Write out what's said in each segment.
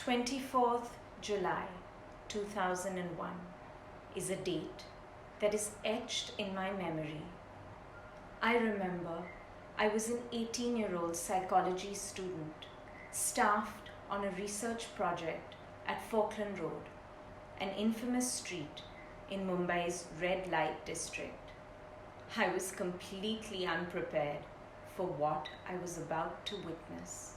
24th July 2001 is a date that is etched in my memory. I remember I was an 18-year-old psychology student staffed on a research project at Falkland Road, an infamous street in Mumbai's red light district. I was completely unprepared for what I was about to witness.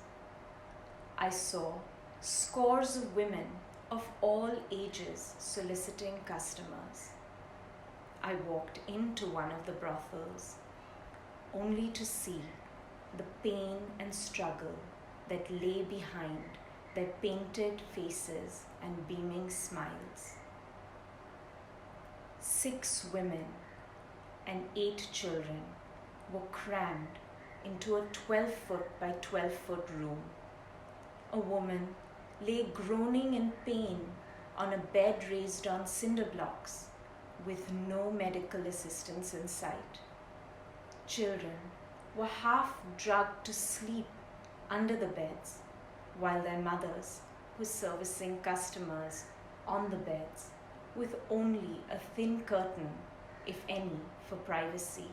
I saw scores of women of all ages soliciting customers. I walked into one of the brothels only to see the pain and struggle that lay behind their painted faces and beaming smiles. 6 women and 8 children were crammed into a 12-foot by 12-foot room. A woman lay groaning in pain on a bed raised on cinder blocks with no medical assistance in sight. Children were half drugged to sleep under the beds while their mothers were servicing customers on the beds with only a thin curtain, if any, for privacy.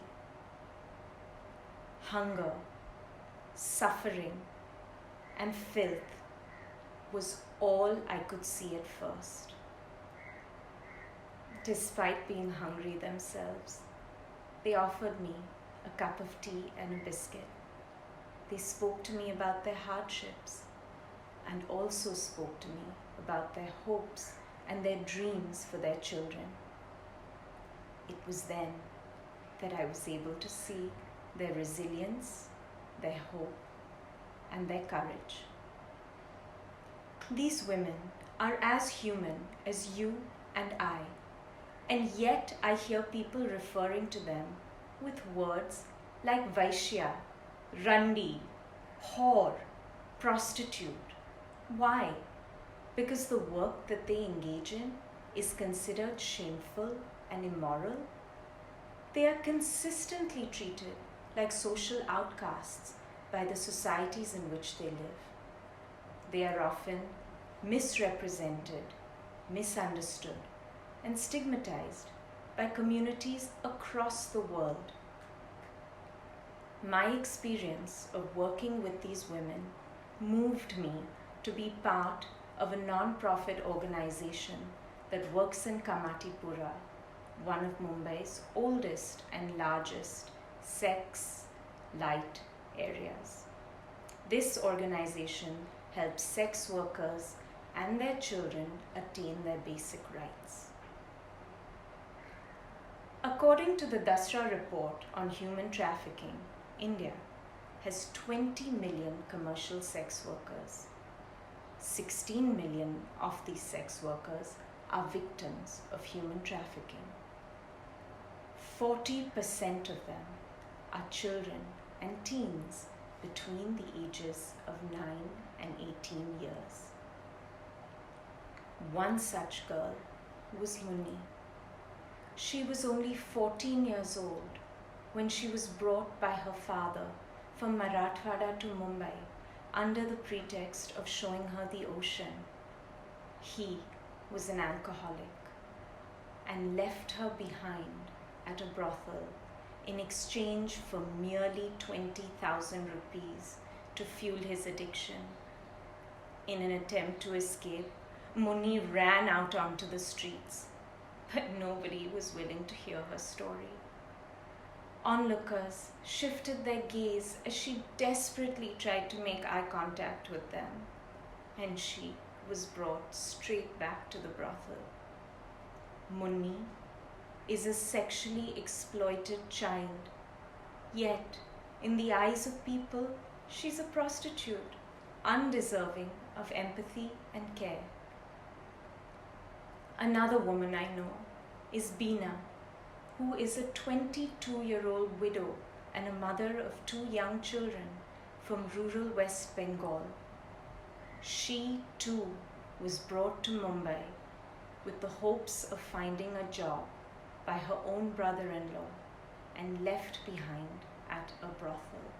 Hunger, suffering, and filth was all I could see at first. Despite being hungry themselves, they offered me a cup of tea and a biscuit. They spoke to me about their hardships and also spoke to me about their hopes and their dreams for their children. It was then that I was able to see their resilience, their hope, and their courage. These women are as human as you and I, and yet I hear people referring to them with words like Vaishya, Randi, whore, prostitute. Why? Because the work that they engage in is considered shameful and immoral? They are consistently treated like social outcasts by the societies in which they live. They are often misrepresented, misunderstood, and stigmatized by communities across the world. My experience of working with these women moved me to be part of a non-profit organization that works in Kamatipura, one of Mumbai's oldest and largest sex-light areas. This organization helps sex workers and their children attain their basic rights. According to the Dasra report on human trafficking, India has 20 million commercial sex workers. 16 million of these sex workers are victims of human trafficking. 40% of them are children and teens between the ages of 9 and 18 years. One such girl was Munni. She was only 14 years old when she was brought by her father from Marathwada to Mumbai under the pretext of showing her the ocean. He was an alcoholic and left her behind at a brothel in exchange for merely 20,000 rupees to fuel his addiction. In an attempt to escape, Munni ran out onto the streets, but nobody was willing to hear her story. Onlookers shifted their gaze as she desperately tried to make eye contact with them, and she was brought straight back to the brothel. Munni is a sexually exploited child, yet in the eyes of people, she's a prostitute, undeserving of empathy and care. Another woman I know is Beena, who is a 22-year-old widow and a mother of 2 young children from rural West Bengal. She too was brought to Mumbai with the hopes of finding a job by her own brother-in-law and left behind at a brothel.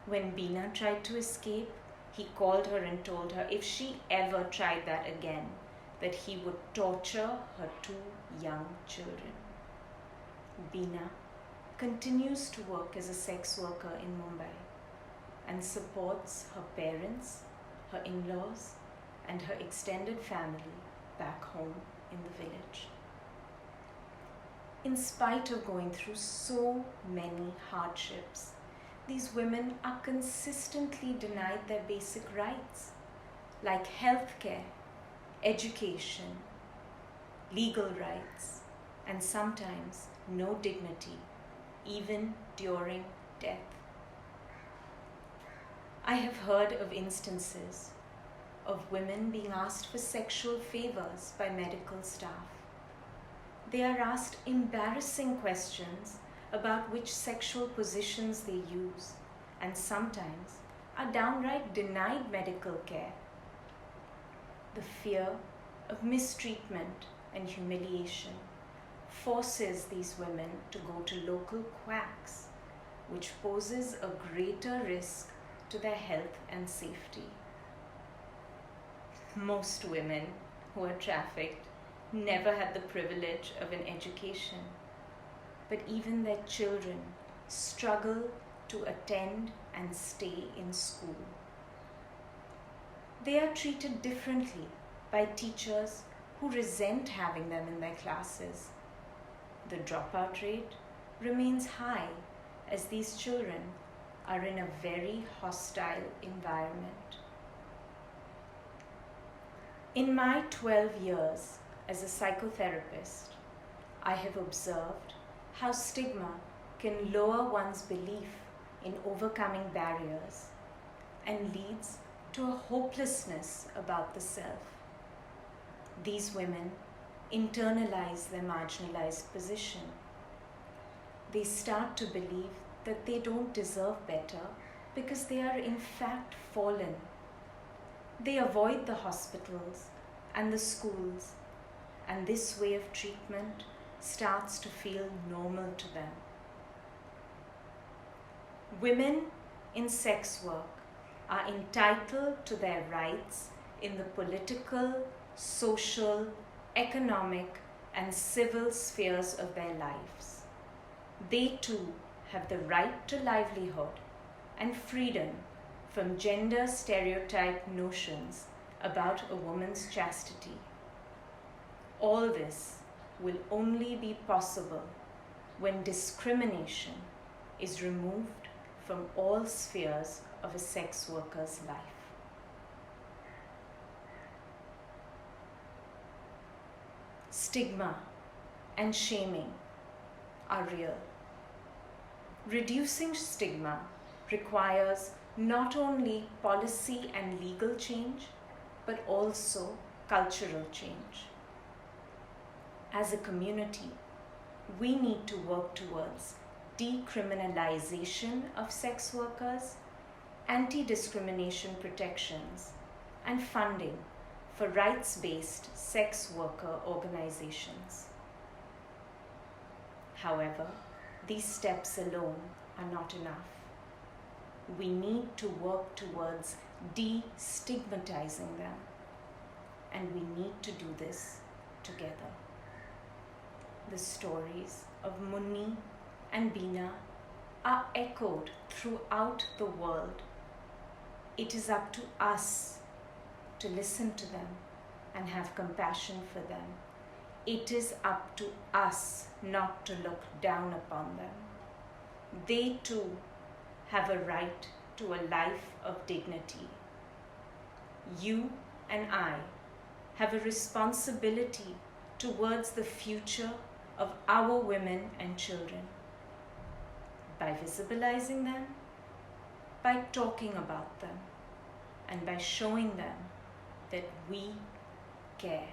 When Beena tried to escape, he called her and told her if she ever tried that again, that he would torture her two young children. Beena continues to work as a sex worker in Mumbai and supports her parents, her in-laws, and her extended family back home in the village. In spite of going through so many hardships, these women are consistently denied their basic rights, like healthcare, education, legal rights, and sometimes no dignity, even during death. I have heard of instances of women being asked for sexual favors by medical staff. They are asked embarrassing questions about which sexual positions they use, and sometimes are downright denied medical care. The fear of mistreatment and humiliation forces these women to go to local quacks, which poses a greater risk to their health and safety. Most women who are trafficked never had the privilege of an education, but even their children struggle to attend and stay in school. They are treated differently by teachers who resent having them in their classes. The dropout rate remains high as these children are in a very hostile environment. In my 12 years as a psychotherapist, I have observed how stigma can lower one's belief in overcoming barriers and leads to a hopelessness about the self. These women internalize their marginalized position. They start to believe that they don't deserve better because they are in fact fallen. They avoid the hospitals and the schools, and this way of treatment starts to feel normal to them. Women in sex work are entitled to their rights in the political, social, economic, and civil spheres of their lives. They too have the right to livelihood and freedom from gender stereotype notions about a woman's chastity. All this will only be possible when discrimination is removed from all spheres of a sex worker's life. Stigma and shaming are real. Reducing stigma requires not only policy and legal change, but also cultural change. As a community, we need to work towards decriminalization of sex workers, anti-discrimination protections, and funding for rights-based sex worker organizations. However, these steps alone are not enough. We need to work towards destigmatizing them, and we need to do this together. The stories of Munni and Beena are echoed throughout the world. It is up to us to listen to them and have compassion for them. It is up to us not to look down upon them. They too have a right to a life of dignity. You and I have a responsibility towards the future of our women and children. By visibilizing them, by talking about them, and by showing them that we care.